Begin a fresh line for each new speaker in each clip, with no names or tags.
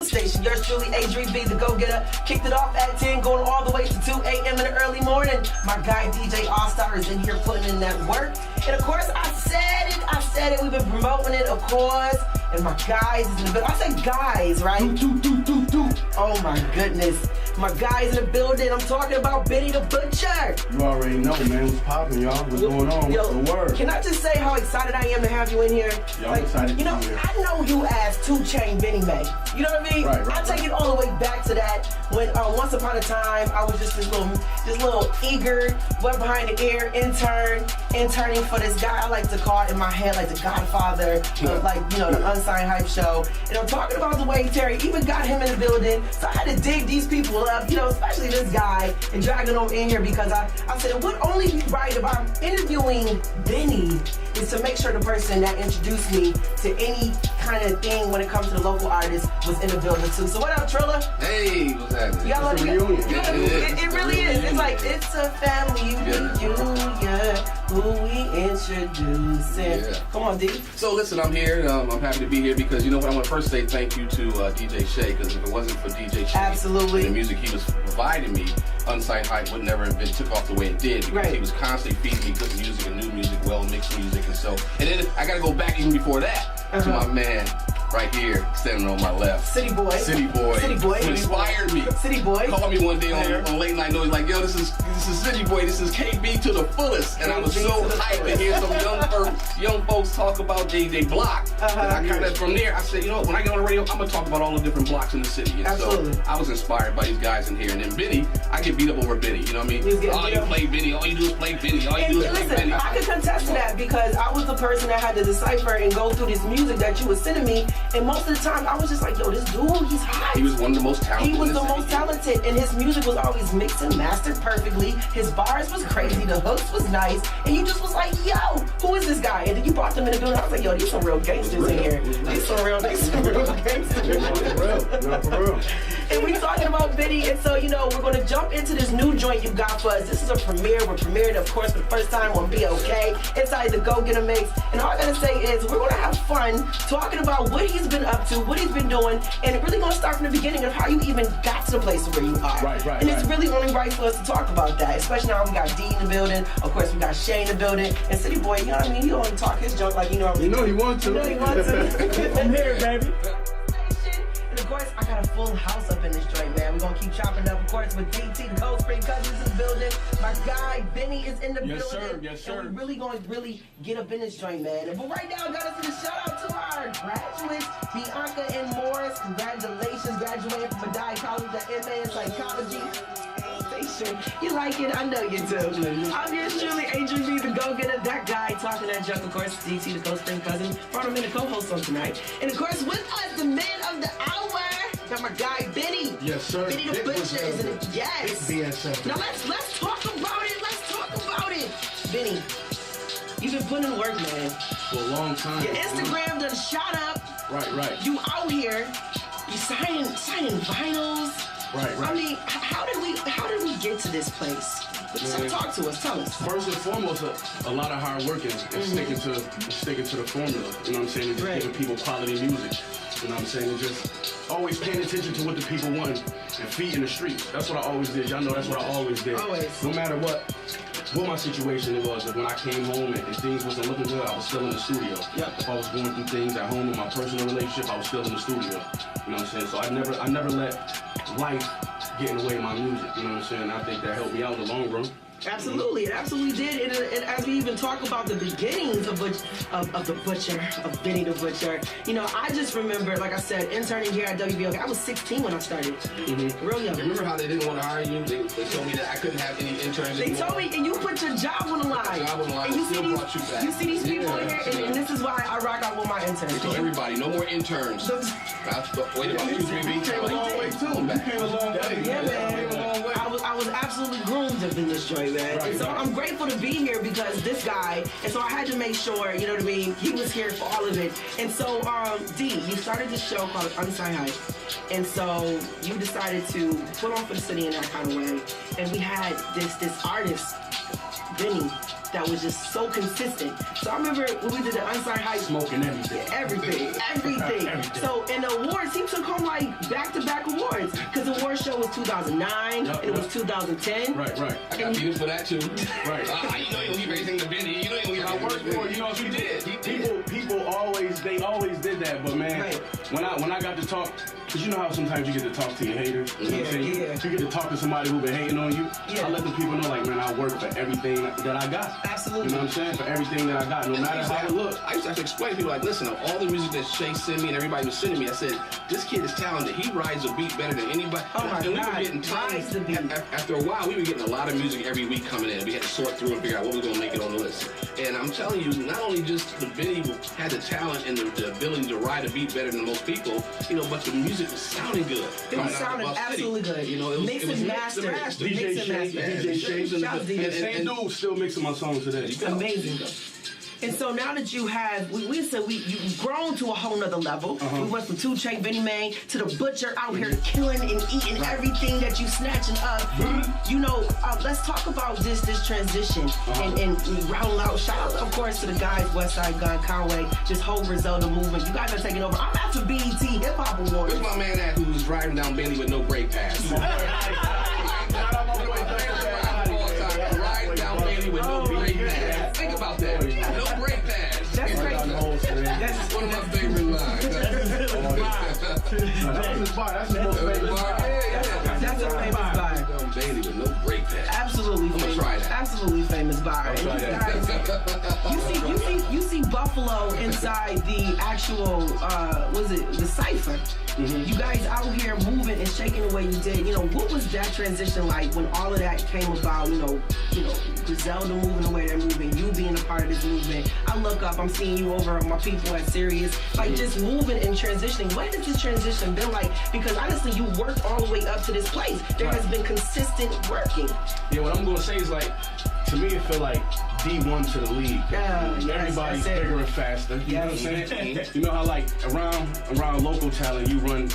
station. Yours truly, ADRI.V, the Go Getta. Kicked it off at 10, going all the way to 2 a.m. in the early morning. My guy DJ All-Star is in here putting in that work. And of course, I said it. We've been promoting it, of course. And my guys is in the building. I say guys, right? Oh my goodness. My guys in the building. I'm talking about Benny the Butcher.
You already know, man. What's poppin', y'all? What's going on? What's the word?
Can I just say how excited I am to have you in here?
Yeah, I'm excited
you know,
to be here.
I know you as 2 Chainz Benny May. You know what I mean?
Right.
I take it all the way back to that when once upon a time I was just this little eager, wet behind the ear interning for this guy I like to call it in my head like the Godfather, like the Unsigned Hype Show. And I'm talking about the way Terry even got him in the building. So I had to dig these people up, especially this guy, and drag them in here because I said it would only be right if I'm interviewing Benny is to make sure the person that introduced me to any kind of thing when it comes to the local artists was in the building too. So what up, Trilla?
Hey, what's happening?
It's a reunion.
It really is. It's like, it's a family reunion, who we introducing.
Yeah.
Come on, D.
So listen, I'm here. I'm happy to be here because you know what? I want to first say thank you to DJ Shay, because if it wasn't for DJ Shay
Absolutely.
and the music he was providing me, Unsigned Hype would never have been took off the way it did, because he was constantly feeding me good music and new music, well-mixed music. And then I got to go back even before that to my man right here, standing on my left.
City Boy.
Who inspired me.
City Boy.
Called me one day on late night noise like, yo, this is City Boy, this is KB to the fullest. And I was so hyped to hear some young folks talk about they block. And I kind of, from there, I said, you know, when I get on the radio, I'm going to talk about all the different blocks in the city. And
Absolutely.
So I was inspired by these guys in here. And then Benny, I get beat up over Benny, you know what I mean? Oh, you play Benny, all you do is play Benny, all you do is play Benny.
I can contest to that because I was the person that had to decipher and go through this music that you were sending me. And most of the time, I was just like, yo, this dude, he's hot.
He was one of the most talented.
He was the most talented, and his music was always mixed and mastered perfectly. His bars was crazy, the hooks was nice, and you just was like, yo, who is this guy? And then you brought them in the building. I was like, yo, these some real gangsters in here. These some real gangsters.
Not for real.
And we talking about Benny, and so, we're going to jump into this new joint you got for us. This is a premiere. We're premiering, of course, for the first time on WBLK, inside the Go Getta Mix. And all I got to say is we're going to have fun talking about what he's been up to, what he's been doing, and really going to start from the beginning of how you even got to the place where you are.
Right.
And it's really only right for us to talk about that, especially now we got D in the building. Of course, we got Shay in the building. And City Boy, you know what I mean? He don't talk his junk like
You know he wants to.
I'm here, baby. And of course, I got a full house up in this joint, man. We're going to keep chopping up, of course, with DT, the Cold Spring Cousins in the building. My guy, Benny, is in the building.
Yes, sir.
And we're really going to get up in this joint, man. But right now, I got us to shout out to our graduates, Bianca and Morris. Congratulations, graduating from Madai College, the MA in Psychology. You like it? I know you do. I'm yours truly, ADRI.V, the Go Getta, that guy talking that junk, of course, DT, the Cold Spring Cousin. Brought him in the co-host on tonight. And of course, with us, the man of the hour, got my guy, Benny.
Yes, sir.
Benny the Butcher, isn't it? Yes.
BSF.
Now let's talk about it. Benny, you've been putting in work, man.
For a long time.
Your Instagram done shot up.
Right.
You out here, you signing vinyls.
Right.
I mean, how did we get to this place? Talk to us. Tell us.
First and foremost, a lot of hard work and sticking to the formula. You know what I'm saying? And just giving people quality music. You know what I'm saying? And just always paying attention to what the people want and feeding the streets. That's what I always did. Y'all know that's what I always did.
Always.
No matter what my situation was, when I came home and things wasn't looking good, I was still in the studio.
Yep.
If I was going through things at home in my personal relationship, I was still in the studio. You know what I'm saying? So I never let life get in the way of my music. You know what I'm saying? I think that helped me out in the long run.
Absolutely, it absolutely did. And as we even talk about the beginnings of the Butcher, of Benny the Butcher, I just remember, like I said, interning here at WBLK. I was 16 when I started. Real young.
Remember how they didn't want to hire you? They told me that I couldn't have any interns
They
anymore.
told me, and you put your job on the line. And you see these people in here, and this is why I rock out with my interns.
They told everybody, no more interns. Wait about you, 3B.
You came a long way, too. You came a long way.
Yeah, man. I was absolutely groomed up in this joint, man.
Right,
and so I'm grateful to be here because this guy, and so I had to make sure, you know what I mean, he was here for all of it. And so, D, you started this show called Unsigned Hype. And so you decided to put on for the city in that kind of way. And we had this artist, Benny, that was just so consistent. So I remember when we did the Unsigned Hype.
Smoking everything.
Everything. So in the awards, he took home like back-to-back awards. Because the award show was 2009, and it was 2010.
Right.
I got beat for that too.
Right.
You know you don't give everything to Benny. You know you don't give
I worked for, you know,
you did.
People always did that, but man, when I got to talk, because you know how sometimes you get to talk to your haters, you know what I'm saying?
Yeah.
You get to talk to somebody who been hating on you.
Yeah.
I let the people know, like, man, I work for everything that I got.
Absolutely.
You know what I'm saying? For everything that I got, no matter how it looks.
I used to have to explain to people, like, listen, of all the music that Shay sent me and everybody was sending me, I said, this kid is talented. He rides a beat better than anybody.
Oh my
and we
God.
were getting tired. After a while, we were getting a lot of music every week coming in. We had to sort through and figure out what was going to make it on the list. And I'm telling you, not only just the Benny had the talent and the ability to ride a beat better than most people, you know, but the music was sounding good.
It was sounding absolutely good.
You know, it was
Mix and master.
DJ Shay, and same dude still mixing my songs today.
It's amazing though. And so now that you have, we said you've grown to a whole nother level. We went from 2 Chainz, Benny Main to the Butcher out here killing and eating everything that you snatching up. You know, let's talk about this transition and round out. Shout out, of course, to the guys, Westside Gun, Conway, this whole Griselda movement. You guys are taking over. I'm after BET Hip Hop Awards.
Where's my man at who's driving down Bailey with no brake pads? Riding down Bailey with no brake pads. Think about that. No brake pads.
That's crazy.
That's one of my favorite lines.
That's his bar. That's his most favorite bar.
That's a famous bar.
Down Bailey with no brake pads.
Absolutely
I'm gonna
famous.
try that.
Absolutely famous bar. You see Buffalo inside the actual the cipher. You guys out here moving and shaking the way you did. You know, what was that transition like when all of that came about? You know, Griselda moving the way they're moving, you being a part of this movement. I look up, I'm seeing you over my people at Sirius, like just moving and transitioning. What has this transition been like? Because honestly, you worked all the way up to this place. There has been consistent working.
Yeah, what I'm gonna say is like, to me, it feel like D1 to the league. Everybody's bigger and faster. You know what I'm saying? You know how like around local talent, you run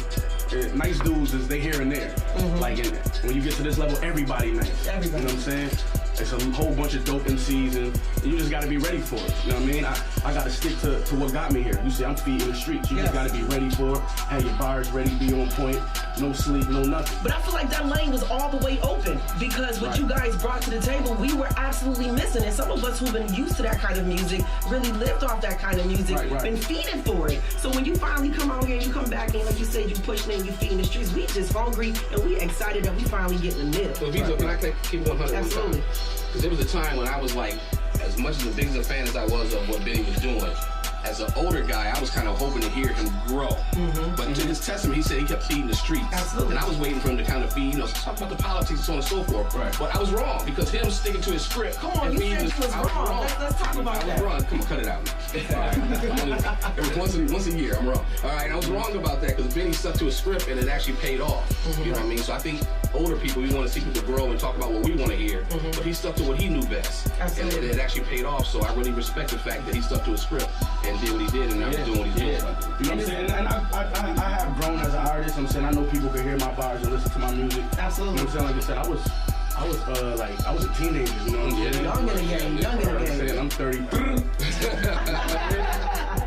nice dudes is they here and there. Like when you get to this level, everybody nice. You know what I'm saying? It's a whole bunch of dope MCs, and you just got to be ready for it. You know what I mean? I got to stick to what got me here. You see, I'm feeding the streets. You just got to be ready for it. Have your bars ready, be on point. No sleep, no nothing.
But I feel like that lane was all the way open because what you guys brought to the table, we were absolutely missing. And some of us who've been used to that kind of music, really lived off that kind of music, been feeding for it. So when you finally come out here and you come back in, like you said, you pushing in, you feeding the streets, we just hungry and we excited that we finally getting the meal.
Well, Vito, can I keep 100?
Absolutely.
Because there was a time when I was like, as much as the biggest a fan as I was of what Benny was doing, as an older guy, I was kind of hoping to hear him grow. But to his testament, he said he kept feeding the streets.
Absolutely.
And I was waiting for him to kind of feed, talk about the politics and so on and so forth. But I was wrong because him sticking to his script.
Come on, you said you was wrong. Let's talk about that.
I was wrong. Come on, cut it out. Once a year, I'm wrong. All right, I was wrong about that because Benny stuck to his script and it actually paid off. You know what I mean? So I think older people, we want to see people grow and talk about what we want to hear. But he stuck to what he knew best.
Absolutely.
And it actually paid off. So I really respect the fact that he stuck to his script and did what he did, and now he's doing what he's doing.
You know what I'm saying? And I have grown as an artist. I'm saying I know people can hear my bars and listen to my music.
Absolutely.
You know what I'm saying? Like I said, I was a teenager. You know what I'm saying?
Young in the game.
You know what I'm saying? I'm 30.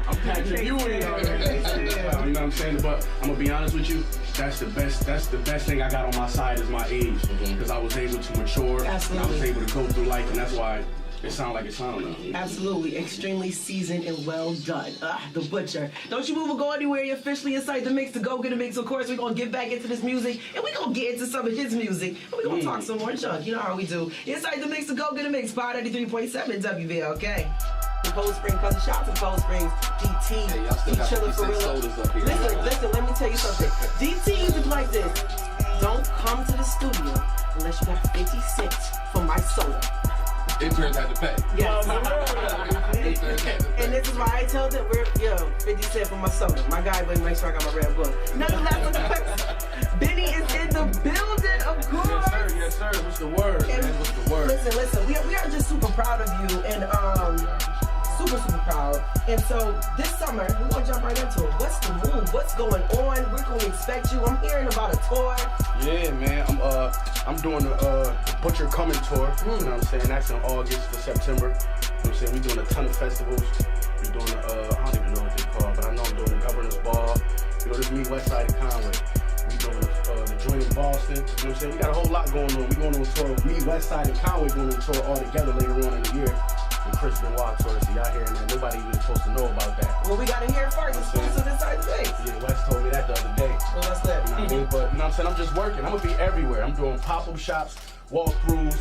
I'm Patrick Ewing. You know what I'm saying? But I'm gonna be honest with you. That's the best thing I got on my side is my age, because I was able to mature.
Absolutely.
And I was able to go through life, and that's why it sounds like it sounds now.
Absolutely. Extremely seasoned and well done. The Butcher. Don't you move or go anywhere. You're officially inside the mix. To Go Getta Mix. Of course, we're going to get back into this music, and we're going to get into some of his music, and we're going to talk some more junk. You know how we do. Inside the mix, to Go Getta Mix. 93.7 WBLK. The Cold Spring cousin. Shout out to Cold Springs. DT.
Hey, y'all still
chilling for real. Listen, let me tell you something. DT is like this. Don't come to the studio unless you got 50 cents for my soda.
Interns have to pay.
Yes. And this is why I tell them 50 cents for my soda. My guy wouldn't make sure I got my red book. Nonetheless, Benny is in the building, of course.
Yes, sir. What's the word?
And
man? What's the word?
Listen. We are just super proud of you and super, super proud. And so this summer, we're gonna jump right into it. What's the move? What's going on? Where can we expect you? I'm hearing about a tour.
Yeah, man. I'm doing the Butcher Coming tour. You know what I'm saying? That's in August to September. You know what I'm saying? We're doing a ton of festivals. We're doing I don't even know what they call, but I know I'm doing the Governor's Ball. You know, this is me, Westside and Conway. We doing the joint in Boston. You know what I'm saying? We got a whole lot going on. We going on a tour. Me, Westside and Conway going on a tour all together later on in the year. The Chris Benoit tour. So y'all hearing that? Nobody even supposed to know about that.
Well, we gotta hear it first. Exclusive inside the base.
Yeah, Wes told me that the other day.
Well, that's that.
You know what I mean? But you know what I'm saying? I'm just working. I'm gonna be everywhere. I'm doing pop-up shops, walkthroughs.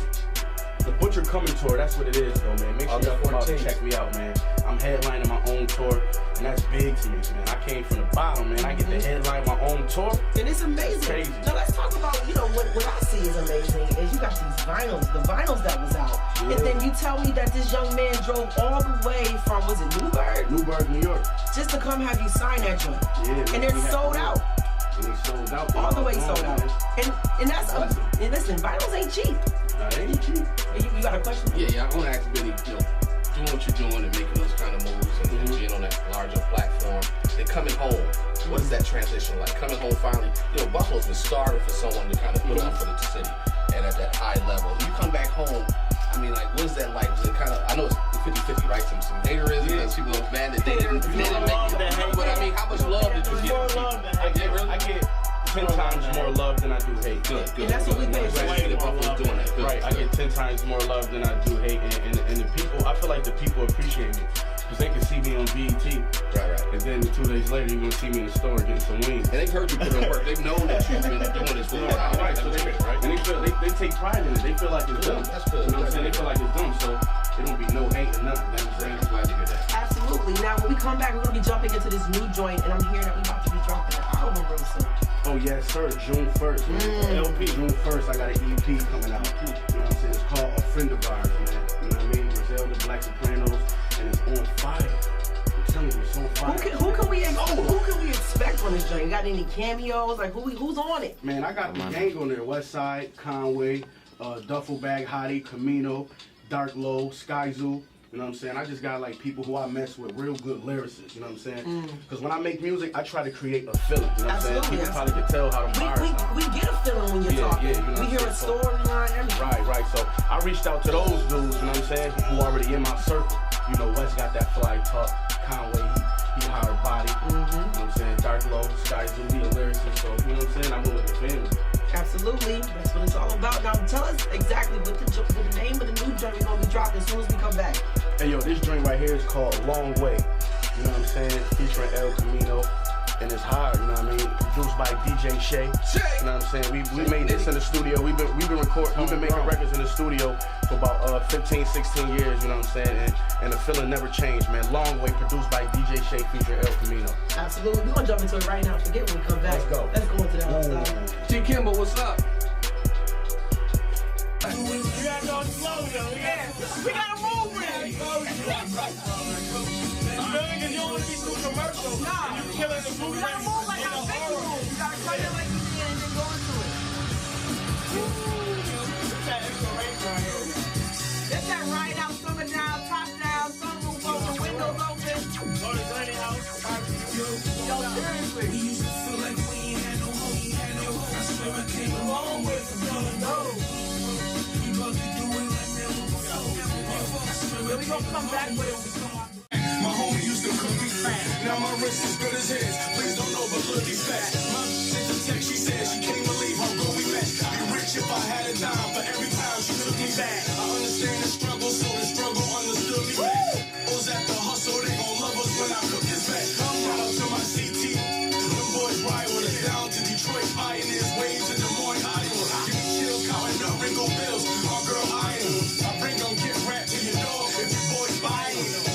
The Butcher Coming tour, that's what it is though, man. Make sure y'all come out and check me out, man. I'm headlining my own tour, and that's big to me, man. I came from the bottom, man. I get to headline my own tour.
And it's amazing.
It's crazy.
Now let's talk about, what I see is amazing is you got these vinyls, the vinyls that was out. Yeah. And then you tell me that this young man drove all the way from, was it Newburgh?
Newburgh, New York.
Just to come have you sign that joint.
Yeah.
And they're sold out.
And they sold out.
All the way sold out. And that's, and listen, vinyls ain't cheap.
Nah, they ain't cheap.
You got a question?
Yeah, I want to ask Benny, doing what you're doing and making those kind of moves and being on that larger platform, and coming home, what is that transition like? Coming home finally, Buffalo's been starving for someone to kind of put on for the city and at that high level. When you come back home, I mean, like, what is that like? Was it kind of, I know it's 50-50, right? Some haterism, because people are mad that they didn't make it. But I mean, how much love did you get?
I get 10 times more love than I do hate.
Good.
And that's what we pay
doing that.
Right, I get 10 times more love than I do hate, and the people, I feel like the people appreciate me, because they can see me on BET.
Right.
And then 2 days later, you're gonna see me in the store getting some wings.
And they've heard you put in work. They've known that you've been doing this for a while.
Right, so they take pride in it. They feel like it's them.
That's good.
You know what I'm saying? They feel like it's them, so it don't be no hate or nothing. You know what I'm saying?
I'm glad to hear that.
Absolutely. Now, when we come back, we're going to be jumping into this new joint, and I'm hearing that we're about to be dropping an album real soon.
Oh, yes, sir. June 1st, man. LP. June 1st, I got an EP coming out. You know what I'm saying? It's called A Friend of Ours, man. You know what I mean? Griselda, Black Sopranos, and it's on fire. I'm telling you, it's on fire.
Who can we expect on this joint? You got any cameos? Like, who's on it?
Man, I got the gang on there. Westside, Conway, Duffel Bag Hottie, Camino, Dark Low, Sky Zoo. You know what I'm saying? I just got like people who I mess with, real good lyricists, you know what I'm saying? Because when I make music, I try to create a feeling, you know what I'm saying? People probably can tell how the bars sound.
We get a feeling when you're talking.
Yeah, you know
we hear a storyline, everything.
Right. So I reached out to those dudes, you know what I'm saying, who already in my circle. You know, Wes got that fly talk. Conway, he hard body. You know what I'm saying? Dark Low, Sky Zoo, he a lyricist. So, you know what I'm saying? I'm with the family.
Absolutely. That's what it's all about. Now, tell us exactly what the name of the new joint we're going to be dropping as soon as we come back.
Hey, yo, this joint right here is called Long Way. You know what I'm saying? Featuring El Camino. And it's hard, you know what I mean? Produced by DJ Shay. You know what I'm saying? We made this in the studio. We've been making records in the studio for about 15, 16 years, you know what I'm saying? And the feeling never changed, man. Long Way, produced by DJ Shay, featuring El Camino.
Absolutely. We're going to jump into it right now. Forget when we come back. Let's go into that whole style.
T. Kimball, what's up?
We gotta go slow, yo. We gotta move with it. You don't want to be too commercial.
Nah.
You killing the movie.
You gotta move like how big you move. You gotta cut it like you did and then go into it.
It's that inspiration right here.
That's that ride out, summer down, top down, sunroof open, windows open.
Go to Tiny House.
Yo, seriously.
We used to feel like we ain't had no hope. I swear I came a long way from feeling low. We about to do it like never before.
Then we gonna come back with it.
My homie used to cook me fat. Now my wrist is good as his. Please don't overlook these facts. My sent the text, she said she can't believe how good we met. I'd be rich if I had a dime for every time she took me back. I understand the struggle, so the struggle understood me back. Was at the hustle, they gon' love us when I cook this back. Shout out to my CT. Them boys ride with us down to Detroit, pioneers way to Des Moines, Iowa. Give me chill, counting up Ringo bills. My girl, I am. I bring gon' get rap to your dog if you boys buy it.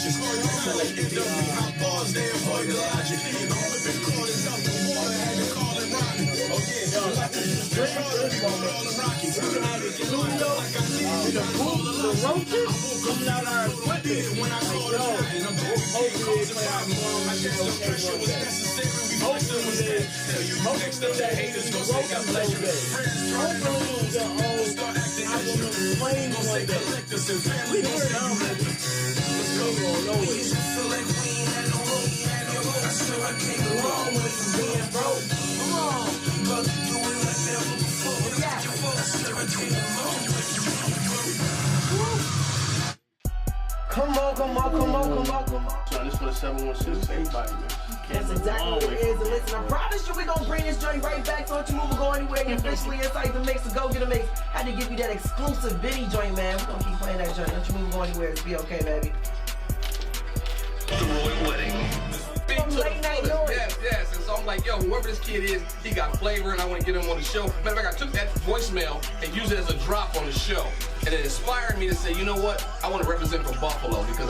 conscious. Hot bars, they avoid the logic. I'm whipping quarters out the water, had to call it Rocky. Oh yeah, like the Rockies.
The roaches coming out our equipment.
When I called it out, and I'm hopefully they play our mom. I guess the pressure was necessary. We hopefully was there. Tell you next up that haters gon' say God bless you. Friends trying to start acting extra. Gon' say collectors and family gon' say you let them. Let's go. We used to feel like we ain't had no hope. I swear I came a long way from being broke. Come on, but you ain't like never before. I swear I came a long way from being broke.
Come on.
So this for the 716, everybody, man.
That's exactly what it is. And listen, I promise you we're going to bring this joint right back. So don't you move or go anywhere. You're officially inside the mix. So Go Getta Mix. Had to give you that exclusive Benny joint, man. We're going to keep playing that joint. Don't you move or go anywhere. It's BLK, baby.
The Royal Wedding.
Late night noise.
Yes. And so I'm like, yo, whoever this kid is, he got flavor, and I want to get him on the show. Matter of fact, I took that voicemail and used it as a drop on the show. And it inspired me to say, you know what? I want to represent for Buffalo because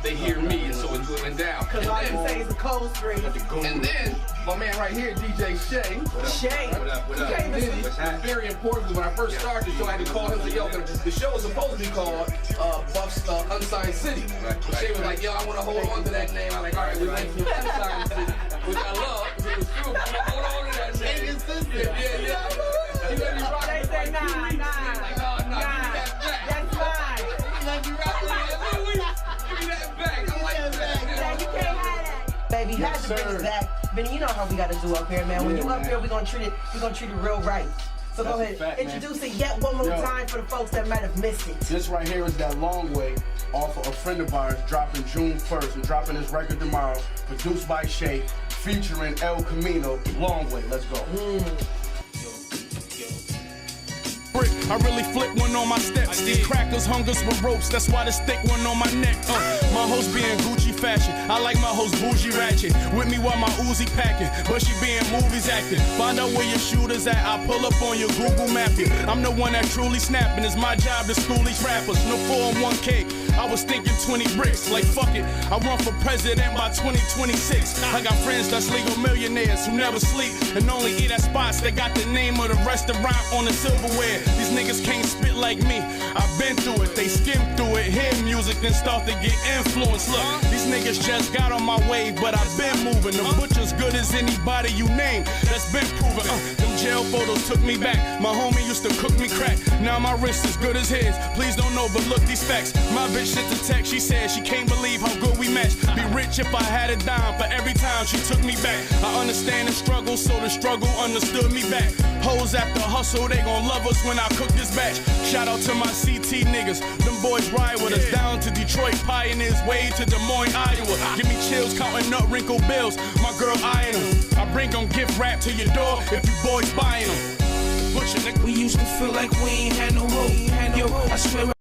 they hear me, and so it's going down.
Because all you say is the cold street.
And then, my man right here, DJ Shay.
Shay.
What up? Very important because when I first started the show, I had to call him and say, yo, the show was supposed to be called Buff's Unsigned City. But Shay was like, yo, I want to hold on to that name. I'm like, all right, we went to Unsigned City, which I love because it was true. I'm going to hold on to that name. Yeah. You let me rock it.
They say, nah. That's fine.
Like you rock it. Give me that back. I like that.
Yeah, you can't have that. Baby, you had to bring it back. Benny, you know how we got to do up here, man. When you up here, we're going to treat it real right. So go ahead, introduce it yet one more time for the folks that might have missed it.
This right here is that Long Way off of a friend of ours dropping June 1st. We're dropping this record tomorrow, produced by Shay, featuring El Camino. Long Way, let's go.
I really flip one on my steps. These crackers hungers with ropes, that's why the stick one on my neck. My host being Gucci fashion, I like my host bougie ratchet. With me while my Uzi packing, but she be in movies acting. Find out where your shooters at, I pull up on your Google map it. I'm the one that truly snapping, it's my job to school these rappers. No 401k, I was thinking 20 bricks, like fuck it. I run for president by 2026. I got friends that's legal millionaires who never sleep and only eat at spots that got the name of the restaurant on the silverware. These niggas can't spit like me. I've been through it. They skim through it, hear music, then start to get influenced. Look, these niggas just got on my wave, but I've been moving. The butcher's good as anybody you name. That's been proven. Them jail photos took me back. My homie used to cook me crack. Now my wrist is good as his. Please don't know, but look these facts. My bitch sent the text. She said she can't believe how good we match. Be rich if I had a dime for every time she took me back. I understand the struggle, so the struggle understood me back. Hoes after hustle, they gon' love us when I cook this batch. Shout out to my CT niggas. Them boys ride with us down to Detroit, pioneers way to Des Moines, Iowa. Give me chills counting up wrinkled bills. My girl eyeing them. I bring them gift wrap to your door if you boys buying them. Butcher nigga. We used to feel like we ain't had no hope. Yo, I swear.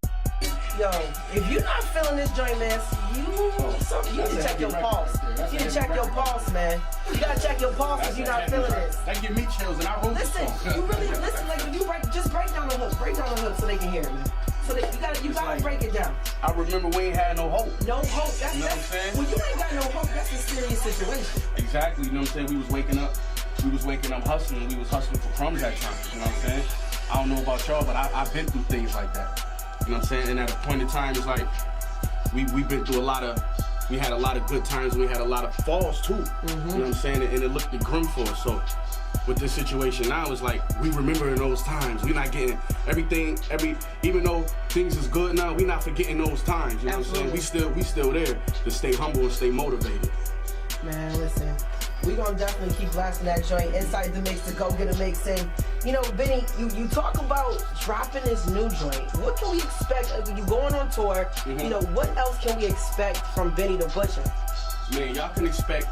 Yo, if you're not feeling this joint, man, you need to check your pulse. You need to check your pulse, man. You gotta check your pulse if you're not feeling this.
That give me chills, and I wrote this
Listen,
song.
you really listen. Like when you just break down the hook so they can hear it, man. So that you gotta break it down.
I remember we ain't had no hope.
No hope. That's
You know what I'm saying?
When you ain't got no hope, that's a serious situation.
Exactly, you know what I'm saying? We was waking up hustling. We was hustling for crumbs at times, you know what I'm saying? I don't know about y'all, but I've been through things like that. You know what I'm saying? And at a point in time, it's like, we've been through we had a lot of good times, we had a lot of falls too. You know what I'm saying? And it looked grim for us. So with this situation now, it's like, we remembering those times. We not getting even though things is good now, we not forgetting those times. You know what I'm saying? We still there to stay humble and stay motivated.
Man, listen. We're gonna definitely keep blasting that joint inside the mix to Go Getta Mix. And you know, Benny, you talk about dropping this new joint. What can we expect? You going on tour? You know, what else can we expect from Benny the Butcher?
Man, y'all can expect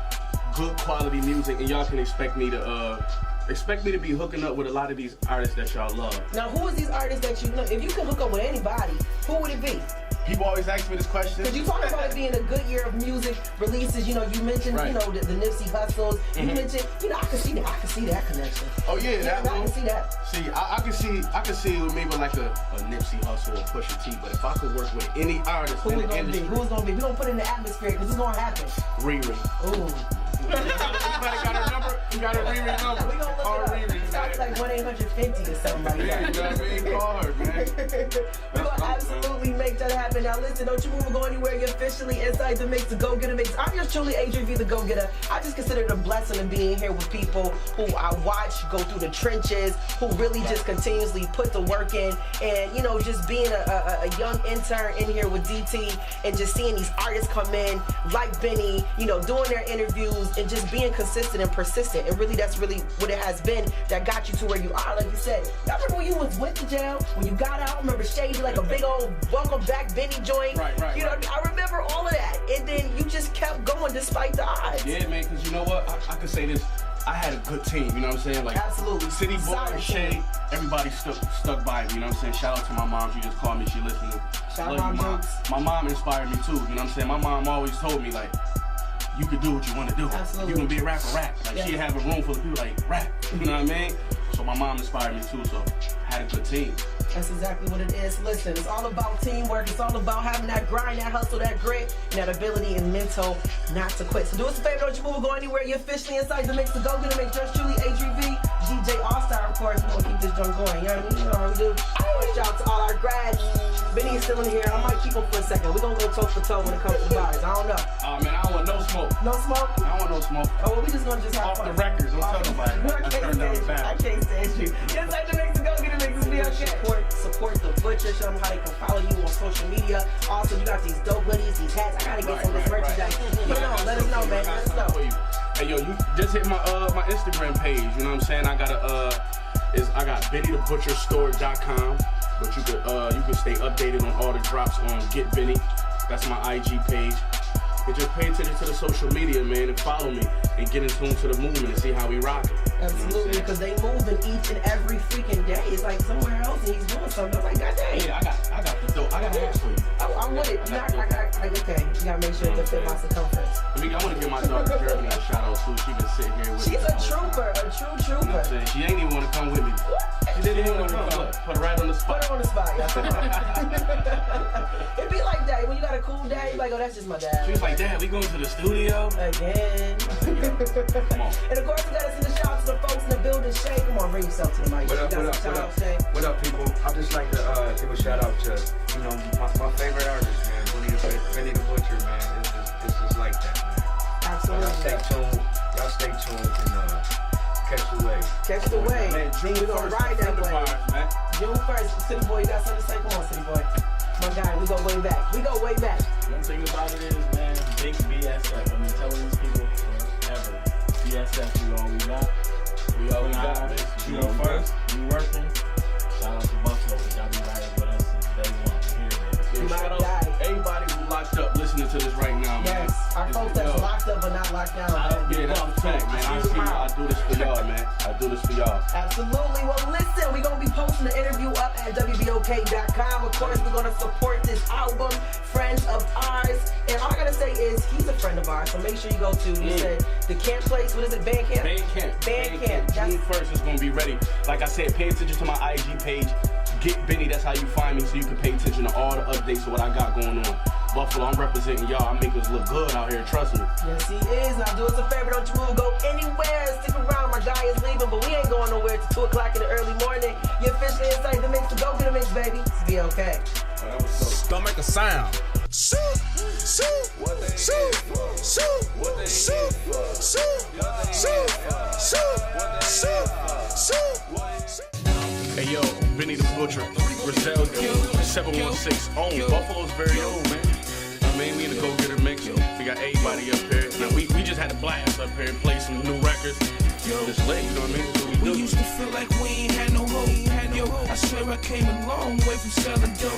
good quality music, and y'all can expect me to be hooking up with a lot of these artists that y'all love.
Now, who is these artists that you know? If you could hook up with anybody, who would it be?
People always ask me this question.
Because you talk about it being a good year of music releases. You know, you mentioned,
Right.
you know, the Nipsey hustles. You mentioned, you know, I can see that. I can see that connection.
Oh yeah,
I can see that.
See, I can see it with maybe like a Nipsey Hustle or Pusha T. But if I could work with any artist
Who
in
is
the
gonna be?
industry,
Who's gonna be? We gonna put it in the atmosphere because it's gonna happen.
Riri.
Ooh.
Anybody got her number? You got her Riri number.
We gonna
Call
look it up.
Riri,
It sounds like 1-850 or something like
Yeah,
that.
you know what I mean? Call her, man.
We're gonna absolutely make that happen. Now listen, don't you move or go anywhere. You're officially inside the mix, the Go Getta Mix. I'm yours truly, ADRI.V, the Go Getter. I just consider it a blessing of being here with people who I watch go through the trenches, who really just continuously put the work in. And, you know, just being a young intern in here with DT and just seeing these artists come in like Benny, you know, doing their interviews and just being consistent and persistent. And really, that's really what it has been that got you to where you are. Like you said, y'all remember when you went to jail, when you got out? I remember Shady like a big old welcome back Benny joint.
Right,
You know, I remember all of that. And then you just kept going despite the odds.
Yeah, man, because you know what? I can say this. I had a good team, you know what I'm saying? Like,
Absolutely.
City Boy,
Solid
Shay,
team.
everybody stuck by me, you know what I'm saying? Shout out to my mom. She just called me. She listening.
Shout
Love
out,
you, Mom.
Jokes.
My mom inspired me too, you know what I'm saying? My mom always told me, like, you can do what you want to do.
Absolutely.
You can be a rapper, rap. Like,
Yeah.
she'd have a room full of people like, rap. You know what I mean? So my mom inspired me too, so I had a good team.
That's exactly what it is. Listen, it's all about teamwork. It's all about having that grind, that hustle, that grit, and that ability and mental not to quit. So do us a favor, don't you move or go anywhere. You're officially inside the mix. The Go Getta Mix. Just truly, ADRI.V, DJ All-Star, of course. We're going to keep this joint going. You know what I mean? You know how we do. Shout out to all our grads. Benny is still in here. I might keep him for a second. We're going to go toe for toe when it comes to the bars. I don't know.
Oh, man, I don't want no smoke.
No smoke?
I don't want no smoke.
Oh, well, we just going to just have
Off
fun.
the records. Don't tell nobody. I turned down the
I
battle.
can't stand you. Inside the mix, the Go Getta Mix is WBLK. Support the Butcher. Show them how they can follow you on social media. Also, you got these dope hoodies, these hats. I gotta get some of this merchandise. Put it on. Let us know, man. Let us know.
Hey, yo, you just hit my my Instagram page. You know what I'm saying? I got BennyTheButcherStore.com, but you can stay updated on all the drops on Get Benny. That's my IG page. And just pay attention to the social media, man, and follow me and get in tune to the movement and see how we rock it.
Absolutely, because they moving each and every freaking day. It's like somewhere else and he's doing something. I'm like, God dang.
Yeah, I got the dope. I got hats for you.
I'm with it. Okay, you gotta make sure it fit my circumference.
I want to give my daughter Germany a shout out too. She been sitting here with me.
She's a trooper, a true
You know what I'm
trooper.
saying? She ain't even want to come with me. She didn't even want to come. Look, put her right on the
Put
spot.
her on the spot, y'all. It be like that. When you got a cool day, you're like, oh, that's just my dad.
She was like, Dad, we going to the studio?
Again.
Come on.
And of course, we got us in the shop to the folks in the building. Shay, come on, bring yourself to the mic.
What up,
You got
what up,
some
what
shout
up?
out, Shay?
What up, people? I'd just like to give a shout out to, you know, my favorite artist, man, Benny the Butcher, man. It's just like that, man.
Absolutely.
Y'all stay tuned and catch the wave.
Catch the wave.
Man, June
We gonna
1st,
ride that
the
wave.
bars, man.
June 1st, City Boy, you got something to say? Come on, City Boy. My guy, we go way back. We go way back.
One thing about it is, man, big BSF. I've been telling these people forever. BSF, we all we got. We all we got, man.
June 1st.
We working. Shout out to Buffalo, because y'all be riding with us since day one. Here, man.
My
Shout out
guy.
everybody who locked up listening to this right now, man.
Yes, our
It's
folks
the
that's
dog.
locked up but not locked down. Man.
Yeah, that's a fact, man. I see y'all. I do this for y'all, man. I do this for y'all.
Absolutely. Well, listen, we're going to be posting the interview up at WBLK.com. Of course, we're going to support this album, Friends of Ours. And all I got to say is he's a friend of ours, so make sure you go to, you said, the camp place. What is it, Band Camp?
Bandcamp.
That's-
June 1st is going to be ready. Like I said, pay attention to my IG page. Get Benny, that's how you find me, so you can pay attention to all the updates of what I got going on. Buffalo, I'm representing y'all. I make us look good out here, trust me.
Yes, he is. Now, do us a favor. Don't you move. Go anywhere. Stick around. My guy is leaving, but we ain't going nowhere till 2 o'clock in the early morning. You're officially inside the mix. So go get a mix, baby. It's BLK.
Oh, that was dope.
Don't make a sound.
Shoot, shoot, shoot, shoot, shoot, shoot, shoot, shoot.
Hey yo, Benny the Butcher, Griselda, 716 own, Buffalo's very own, man. I mean, we in the Go Getta Mix. We got everybody up here. Now we just had a blast up here and play some new records. It's late, you know what I mean? So we
We used to feel like we ain't had no hope. Yo, I swear I came a long way from selling dope.